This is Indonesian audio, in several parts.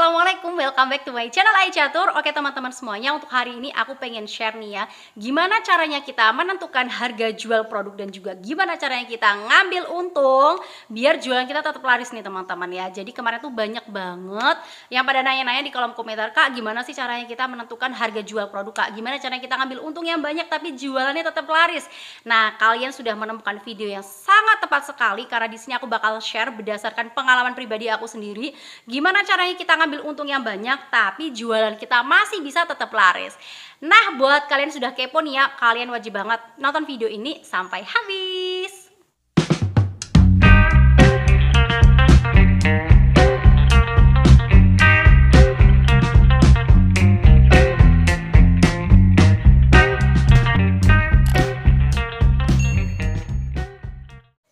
Assalamualaikum, welcome back to my channel Aicatur. Oke teman-teman semuanya, untuk hari ini aku pengen share nih ya, gimana caranya kita menentukan harga jual produk dan juga gimana caranya kita ngambil untung biar jualan kita tetap laris nih teman-teman ya. Jadi kemarin tuh banyak banget yang pada nanya-nanya di kolom komentar, Kak gimana sih caranya kita menentukan harga jual produk Kak? Gimana caranya kita ngambil untung yang banyak tapi jualannya tetap laris? Nah kalian sudah menemukan video yang sangat tepat sekali karena di sini aku bakal share berdasarkan pengalaman pribadi aku sendiri. Gimana caranya kita ngambil untung yang banyak tapi jualan kita masih bisa tetap laris. Nah buat kalian sudah kepo nih ya, kalian wajib banget nonton video ini sampai habis.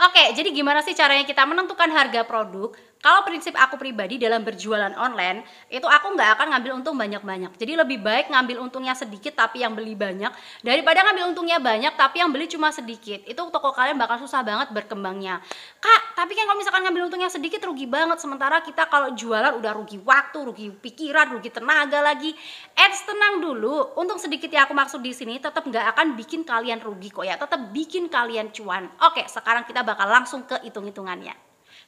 Oke, jadi gimana sih caranya kita menentukan harga produk? Kalau prinsip aku pribadi dalam berjualan online, itu aku nggak akan ngambil untung banyak-banyak. Jadi lebih baik ngambil untungnya sedikit tapi yang beli banyak, daripada ngambil untungnya banyak tapi yang beli cuma sedikit. Itu toko kalian bakal susah banget berkembangnya. Kak, tapi kan kalau misalkan ngambil untungnya sedikit rugi banget. Sementara kita kalau jualan udah rugi waktu, rugi pikiran, rugi tenaga lagi. Tenang dulu, untung sedikit yang aku maksud di sini tetap nggak akan bikin kalian rugi kok ya. Tetap bikin kalian cuan. Oke, sekarang kita bakal langsung ke hitung-hitungannya.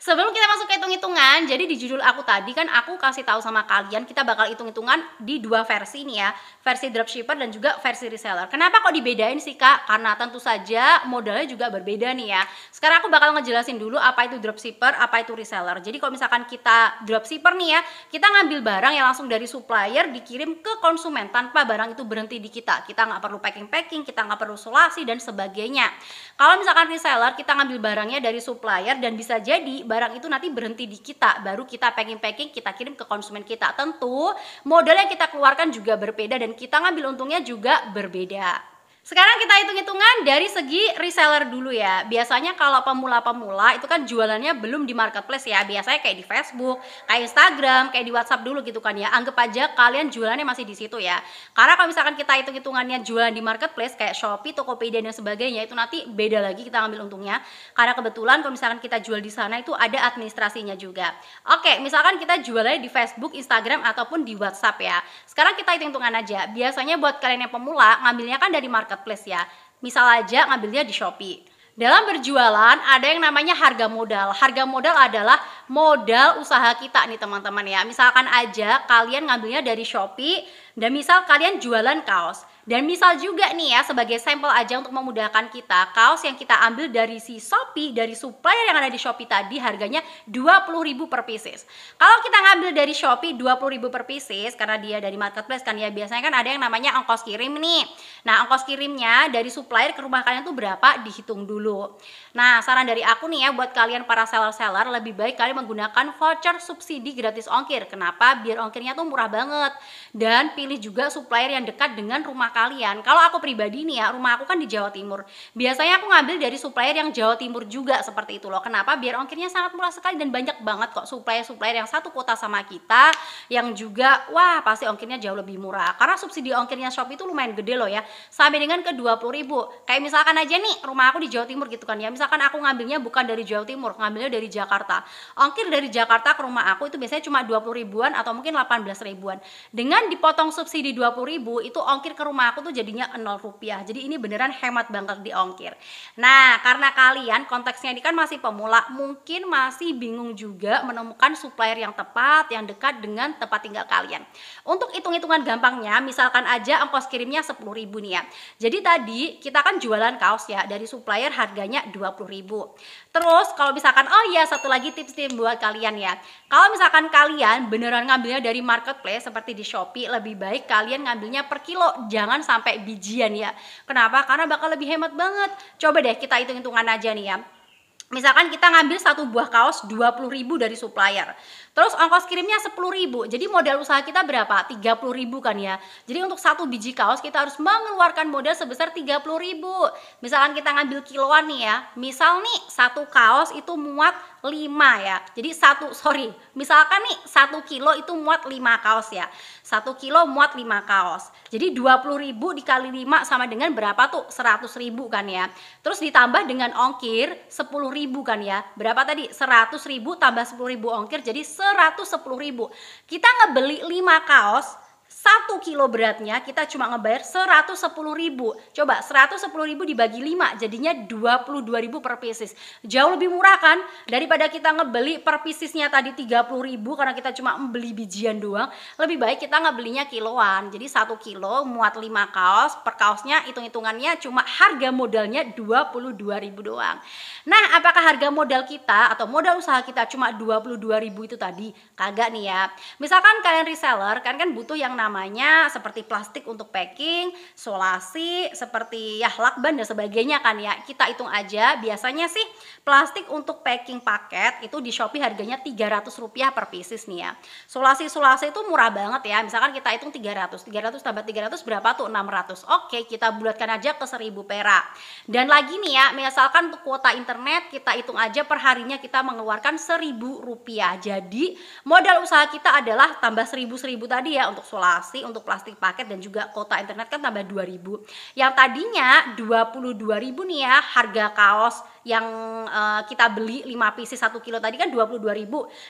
Sebelum kita masuk ke hitung-hitungan, jadi di judul aku tadi kan aku kasih tahu sama kalian kita bakal hitung-hitungan di dua versi nih ya, versi dropshipper dan juga versi reseller. Kenapa kok dibedain sih Kak? Karena tentu saja modalnya juga berbeda nih ya. Sekarang aku bakal ngejelasin dulu apa itu dropshipper, apa itu reseller. Jadi kalau misalkan kita dropshipper nih ya, kita ngambil barang yang langsung dari supplier dikirim ke konsumen tanpa barang itu berhenti di kita. Kita nggak perlu packing, kita nggak perlu solasi dan sebagainya. Kalau misalkan reseller, kita ngambil barangnya dari supplier dan bisa jadi barang itu nanti berhenti di kita, baru kita packing, kita kirim ke konsumen kita. Tentu modal yang kita keluarkan juga berbeda dan kita ngambil untungnya juga berbeda. Sekarang kita hitung-hitungan dari segi reseller dulu ya. Biasanya kalau pemula-pemula itu kan jualannya belum di marketplace ya. Biasanya kayak di Facebook, kayak Instagram, kayak di WhatsApp dulu gitu kan ya. Anggap aja kalian jualannya masih di situ ya. Karena kalau misalkan kita hitung-hitungannya jualan di marketplace kayak Shopee, Tokopedia dan sebagainya, itu nanti beda lagi kita ngambil untungnya. Karena kebetulan kalau misalkan kita jual di sana itu ada administrasinya juga. Oke, misalkan kita jualannya di Facebook, Instagram ataupun di WhatsApp ya. Sekarang kita hitung-hitungan aja. Biasanya buat kalian yang pemula ngambilnya kan dari marketplace ya. Misal aja ngambilnya di Shopee. Dalam berjualan ada yang namanya harga modal. Harga modal adalah modal usaha kita nih teman-teman ya. Misalkan aja kalian ngambilnya dari Shopee dan misal kalian jualan kaos. Dan misal juga nih ya, sebagai sampel aja untuk memudahkan kita, kaos yang kita ambil dari si Shopee, dari supplier yang ada di Shopee tadi harganya 20.000 per pieces. Kalau kita ngambil dari Shopee 20.000 per pieces, karena dia dari marketplace kan ya, biasanya kan ada yang namanya ongkos kirim nih. Nah ongkos kirimnya dari supplier ke rumah kalian tuh berapa, dihitung dulu. Nah saran dari aku nih ya, buat kalian para seller-seller, lebih baik kalian menggunakan voucher subsidi gratis ongkir. Kenapa? Biar ongkirnya tuh murah banget. Dan pilih juga supplier yang dekat dengan rumah kalian. Kalau aku pribadi nih ya, rumah aku kan di Jawa Timur. Biasanya aku ngambil dari supplier yang Jawa Timur juga seperti itu loh. Kenapa? Biar ongkirnya sangat murah sekali dan banyak banget kok supplier-supplier yang satu kota sama kita yang juga wah pasti ongkirnya jauh lebih murah. Karena subsidi ongkirnya Shopee itu lumayan gede loh ya. Sampai dengan ke 20.000. Kayak misalkan aja nih, rumah aku di Jawa Timur gitu kan ya. Misalkan aku ngambilnya bukan dari Jawa Timur, ngambilnya dari Jakarta. Ongkir dari Jakarta ke rumah aku itu biasanya cuma 20 ribuan atau mungkin 18 ribuan. Dengan dipotong subsidi 20.000 itu ongkir ke rumah aku tuh jadinya 0 rupiah. Jadi ini beneran hemat banget di ongkir. Nah karena kalian konteksnya ini kan masih pemula, mungkin masih bingung juga menemukan supplier yang tepat, yang dekat dengan tempat tinggal kalian. Untuk hitung-hitungan gampangnya, misalkan aja ongkos kirimnya 10.000 nih ya. Jadi tadi kita kan jualan kaos ya, dari supplier harganya 20.000. Terus kalau misalkan, oh iya satu lagi tips buat kalian ya. Kalau misalkan kalian beneran ngambilnya dari marketplace seperti di Shopee, lebih baik kalian ngambilnya per kilo, jangan sampai bijian ya. Kenapa? Karena bakal lebih hemat banget. Coba deh kita hitung-hitungan aja nih ya. Misalkan kita ngambil satu buah kaos 20.000 dari supplier. Terus ongkos kirimnya 10.000. Jadi modal usaha kita berapa? 30.000 kan ya. Jadi untuk satu biji kaos kita harus mengeluarkan modal sebesar 30.000. Misalkan kita ngambil kiloan nih ya. Misal nih satu kaos itu muat 5 ya. Jadi misalkan nih 1 kilo itu muat 5 kaos ya. 1 kilo muat 5 kaos. Jadi 20.000 dikali 5 sama dengan berapa tuh? 100.000 kan ya. Terus ditambah dengan ongkir 10.000 kan ya. Berapa tadi? 100.000 tambah 10.000 ongkir jadi 110.000. Kita ngebeli 5 kaos 1 kilo beratnya kita cuma ngebayar 110.000. Coba 110.000 dibagi 5 jadinya 22.000 per pieces. Jauh lebih murah kan daripada kita ngebeli per piecesnya tadi 30.000 karena kita cuma membeli bijian doang. Lebih baik kita ngebelinya kiloan. Jadi 1 kilo muat 5 kaos, per kaosnya hitung-hitungannya cuma harga modalnya 22.000 doang. Nah, apakah harga modal kita atau modal usaha kita cuma 22.000 itu tadi? Kagak nih ya. Misalkan kalian reseller, kalian kan butuh yang namanya seperti plastik untuk packing, solasi, seperti ya lakban dan sebagainya kan ya. Kita hitung aja, biasanya sih plastik untuk packing paket itu di Shopee harganya Rp300 per pieces nih ya. Solasi-solasi itu murah banget ya. Misalkan kita hitung 300 tambah 300 berapa tuh? 600. Oke, kita bulatkan aja ke 1.000 perak. Dan lagi nih ya, misalkan untuk kuota internet kita hitung aja per harinya kita mengeluarkan Rp1.000. Jadi modal usaha kita adalah tambah 1.000 tadi ya untuk solasi, untuk plastik paket dan juga kuota internet kan tambah 2.000. Yang tadinya 22.000 nih ya harga kaos yang kita beli 5 pieces 1 kilo tadi kan 22.000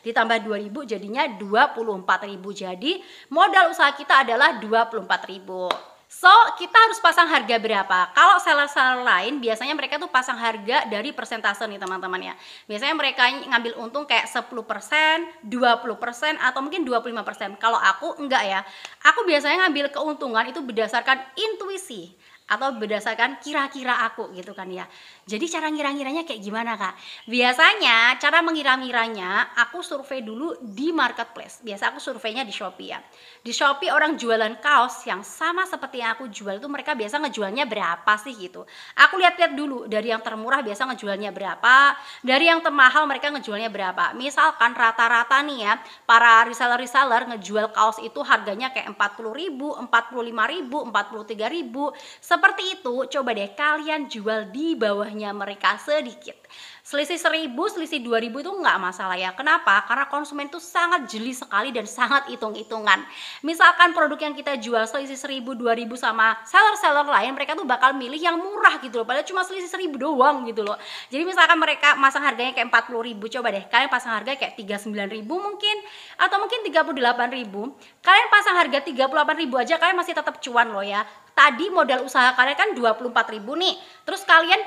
ditambah 2.000 jadinya 24.000. Jadi modal usaha kita adalah 24.000. So, kita harus pasang harga berapa? Kalau seller-seller lain biasanya mereka tuh pasang harga dari persentase nih teman-teman ya. Biasanya mereka ngambil untung kayak 10%, 20% atau mungkin 25%. Kalau aku enggak ya. Aku biasanya ngambil keuntungan itu berdasarkan intuisi atau berdasarkan kira-kira aku gitu kan ya. Jadi cara ngira-ngiranya kayak gimana Kak? Biasanya cara mengira-ngiranya aku survei dulu di marketplace. Biasa aku surveinya di Shopee ya. Di Shopee orang jualan kaos yang sama seperti yang aku jual itu mereka biasa ngejualnya berapa sih gitu. Aku lihat-lihat dulu dari yang termurah biasa ngejualnya berapa, dari yang termahal mereka ngejualnya berapa. Misalkan rata-rata nih ya, para reseller-reseller ngejual kaos itu harganya kayak 40.000, 45.000, 43.000. Seperti itu, coba deh kalian jual di bawahnya mereka sedikit. Selisih 1.000, selisih 2.000 itu nggak masalah ya. Kenapa? Karena konsumen itu sangat jeli sekali dan sangat hitung-hitungan. Misalkan produk yang kita jual selisih 1.000, 2.000 sama seller-seller lain, mereka tuh bakal milih yang murah gitu loh. Padahal cuma selisih 1.000 doang gitu loh. Jadi misalkan mereka masang harganya kayak 40.000, coba deh kalian pasang harga kayak 39.000 mungkin, atau mungkin 38.000. Kalian pasang harga 38.000 aja kalian masih tetap cuan loh ya. Tadi modal usaha kalian kan 24.000 nih. Terus kalian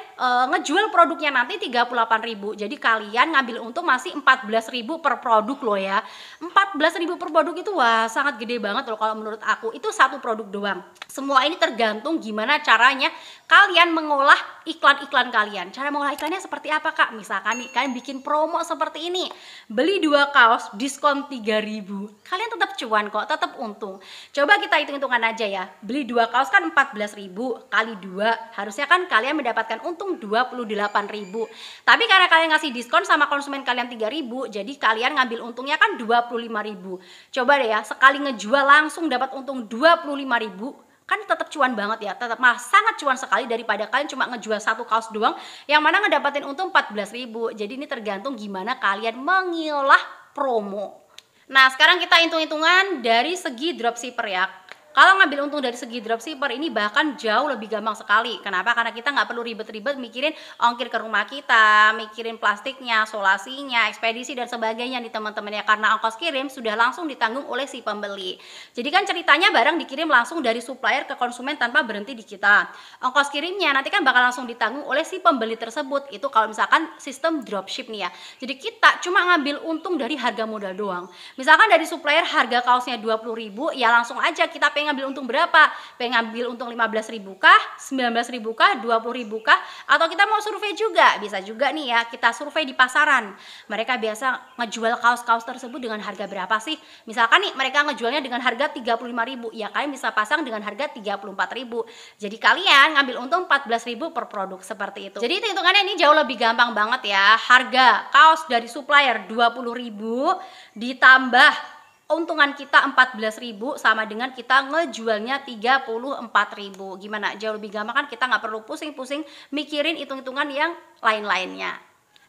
ngejual produknya nanti 38.000. Jadi kalian ngambil untung masih 14.000 per produk loh ya. 14.000 per produk itu wah sangat gede banget loh kalau menurut aku. Itu satu produk doang. Semua ini tergantung gimana caranya kalian mengolah iklan-iklan kalian. Cara mengolah iklannya seperti apa Kak? Misalkan nih kalian bikin promo seperti ini. Beli 2 kaos diskon 3.000. Kalian tetap cuan kok, tetap untung. Coba kita hitung-hitungan aja ya. Beli 2 kaos kan 14.000 kali 2. Harusnya kan kalian mendapatkan untung 28.000. Tapi karena kalian ngasih diskon sama konsumen kalian 3.000, jadi kalian ngambil untungnya kan 25.000. Coba deh ya, sekali ngejual langsung dapat untung 25.000. Kan tetap cuan banget ya, tetap malah sangat cuan sekali daripada kalian cuma ngejual 1 kaos doang yang mana ngedapatin untung 14.000. Jadi ini tergantung gimana kalian mengolah promo. Nah sekarang kita hitung-hitungan dari segi dropshipper ya. Kalau ngambil untung dari segi dropshipper ini bahkan jauh lebih gampang sekali. Kenapa? Karena kita nggak perlu ribet-ribet mikirin ongkir ke rumah kita, mikirin plastiknya, solasinya, ekspedisi dan sebagainya nih teman-teman ya. Karena ongkos kirim sudah langsung ditanggung oleh si pembeli. Jadi kan ceritanya barang dikirim langsung dari supplier ke konsumen tanpa berhenti di kita. Ongkos kirimnya nanti kan bakal langsung ditanggung oleh si pembeli tersebut. Itu kalau misalkan sistem dropship nih ya. Jadi kita cuma ngambil untung dari harga modal doang. Misalkan dari supplier harga kaosnya 20.000, ya langsung aja kita pengen ngambil untung berapa? Pengen ngambil untung 15.000 kah? 19.000 kah? 20.000 kah? Atau kita mau survei juga? Bisa juga nih ya, kita survei di pasaran. Mereka biasa ngejual kaos-kaos tersebut dengan harga berapa sih? Misalkan nih mereka ngejualnya dengan harga 35.000, ya kalian bisa pasang dengan harga 34.000. Jadi kalian ngambil untung 14.000 per produk seperti itu. Jadi hitungannya ini jauh lebih gampang banget ya. Harga kaos dari supplier 20.000 ditambah untungan kita 14.000 sama dengan kita ngejualnya 34.000. Gimana? Jauh lebih gampang kan, kita nggak perlu pusing-pusing mikirin hitung-hitungan yang lain-lainnya.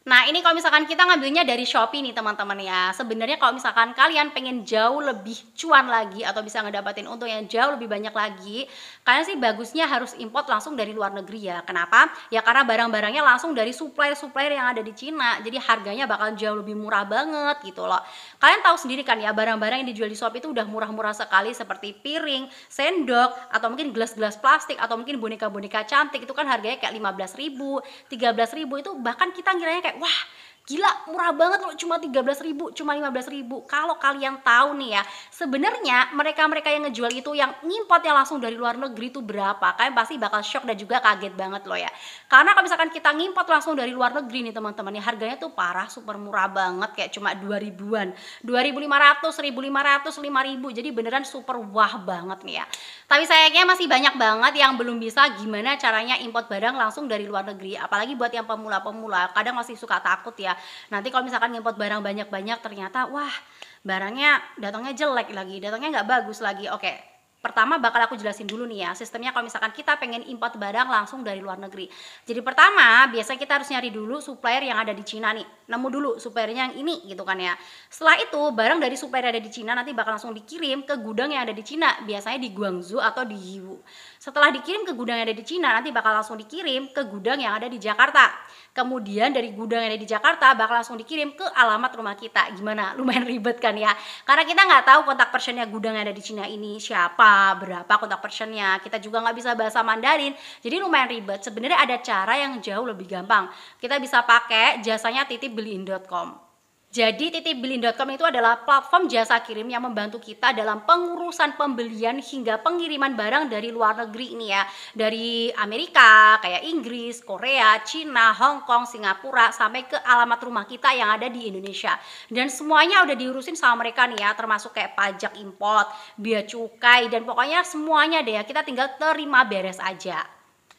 Nah, ini kalau misalkan kita ngambilnya dari Shopee nih teman-teman ya. Sebenarnya kalau misalkan kalian pengen jauh lebih cuan lagi atau bisa ngedapatin untung yang jauh lebih banyak lagi, kalian sih bagusnya harus import langsung dari luar negeri ya. Kenapa? Ya karena barang-barangnya langsung dari supplier-supplier yang ada di Cina. Jadi harganya bakal jauh lebih murah banget gitu loh. Kalian tahu sendiri kan ya, barang-barang yang dijual di Shopee itu udah murah-murah sekali seperti piring, sendok, atau mungkin gelas-gelas plastik, atau mungkin boneka-boneka cantik. Itu kan harganya kayak 15.000, 13.000, itu bahkan kita ngiranya kayak wah gila murah banget loh, cuma 13.000, cuma 15.000. Kalau kalian tahu nih ya, sebenarnya mereka-mereka yang ngejual itu yang ngimportnya langsung dari luar negeri itu berapa, kalian pasti bakal shock dan juga kaget banget loh ya. Karena kalau misalkan kita ngimport langsung dari luar negeri nih teman-teman ya, harganya tuh parah super murah banget, kayak cuma 2000-an, 2.500, 1.500, 5.000. Jadi beneran super wah banget nih ya. Tapi sayangnya masih banyak banget yang belum bisa gimana caranya import barang langsung dari luar negeri. Apalagi buat yang pemula-pemula, kadang masih suka takut ya. Nanti kalau misalkan import barang banyak-banyak ternyata wah barangnya datangnya jelek lagi, datangnya nggak bagus lagi. Oke, pertama bakal aku jelasin dulu nih ya sistemnya kalau misalkan kita pengen import barang langsung dari luar negeri. Jadi pertama biasanya kita harus nyari dulu supplier yang ada di Cina nih, nemu dulu suppliernya yang ini gitu kan ya. Setelah itu barang dari supplier yang ada di Cina nanti bakal langsung dikirim ke gudang yang ada di Cina, biasanya di Guangzhou atau di Yiwu. Setelah dikirim ke gudang yang ada di Cina nanti bakal langsung dikirim ke gudang yang ada di Jakarta. Kemudian dari gudang yang ada di Jakarta bakal langsung dikirim ke alamat rumah kita. Gimana? Lumayan ribet kan ya? Karena kita nggak tahu kontak personnya gudang yang ada di Cina ini siapa, berapa kontak personnya. Kita juga nggak bisa bahasa Mandarin, jadi lumayan ribet. Sebenarnya ada cara yang jauh lebih gampang. Kita bisa pakai jasanya titipbeliin.com. Jadi titipbeliin.com itu adalah platform jasa kirim yang membantu kita dalam pengurusan pembelian hingga pengiriman barang dari luar negeri ini ya. Dari Amerika, kayak Inggris, Korea, Cina, Hong Kong, Singapura, sampai ke alamat rumah kita yang ada di Indonesia. Dan semuanya udah diurusin sama mereka nih ya, termasuk kayak pajak import, bea cukai, dan pokoknya semuanya deh ya, kita tinggal terima beres aja.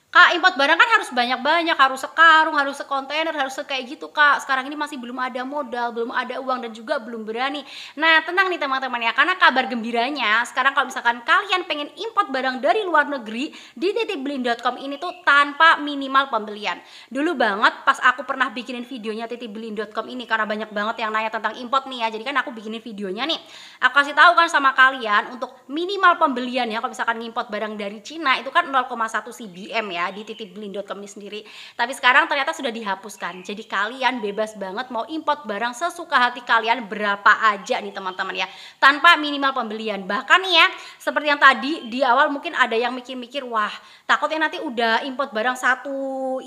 Kak, import barang kan harus banyak-banyak, harus sekarung, harus sekontainer, harus kayak gitu Kak. Sekarang ini masih belum ada modal, belum ada uang, dan juga belum berani. Nah, tenang nih teman-teman ya, karena kabar gembiranya sekarang kalau misalkan kalian pengen import barang dari luar negeri, di titipbeliin.com ini tuh tanpa minimal pembelian. Dulu banget pas aku pernah bikinin videonya titipbeliin.com ini, karena banyak banget yang nanya tentang import nih ya, jadi kan aku bikinin videonya nih. Aku kasih tahu kan sama kalian untuk minimal pembelian ya, kalau misalkan ngimport barang dari Cina itu kan 0,1 CBM ya di titipbeliin.com ini sendiri. Tapi sekarang ternyata sudah dihapuskan. Jadi kalian bebas banget mau import barang sesuka hati kalian berapa aja nih teman-teman ya, tanpa minimal pembelian. Bahkan nih ya, seperti yang tadi di awal mungkin ada yang mikir-mikir, wah takutnya nanti udah import barang satu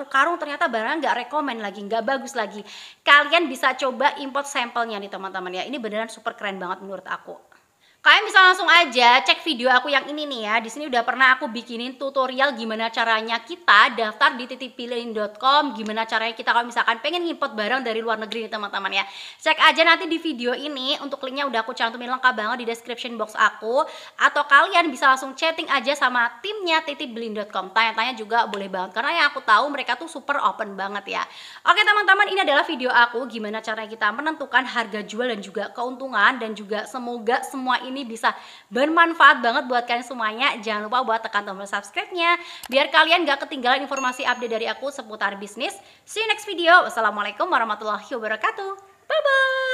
karung ternyata barang nggak rekomen lagi, nggak bagus lagi. Kalian bisa coba import sampelnya nih teman-teman ya. Ini beneran super keren banget menurut aku. Kalian bisa langsung aja cek video aku yang ini nih ya. Di sini udah pernah aku bikinin tutorial gimana caranya kita daftar di titipbeliin.com, gimana caranya kita kalau misalkan pengen ngimport barang dari luar negeri nih teman-teman ya. Cek aja nanti di video ini, untuk linknya udah aku cantumin lengkap banget di description box aku. Atau kalian bisa langsung chatting aja sama timnya titipbeliin.com. Tanya-tanya juga boleh banget, karena yang aku tahu mereka tuh super open banget ya. Oke teman-teman, ini adalah video aku gimana caranya kita menentukan harga jual dan juga keuntungan, dan juga semoga semua ini bisa bermanfaat banget buat kalian semuanya. Jangan lupa buat tekan tombol subscribe-nya biar kalian gak ketinggalan informasi update dari aku seputar bisnis. See you next video. Wassalamualaikum warahmatullahi wabarakatuh. Bye bye.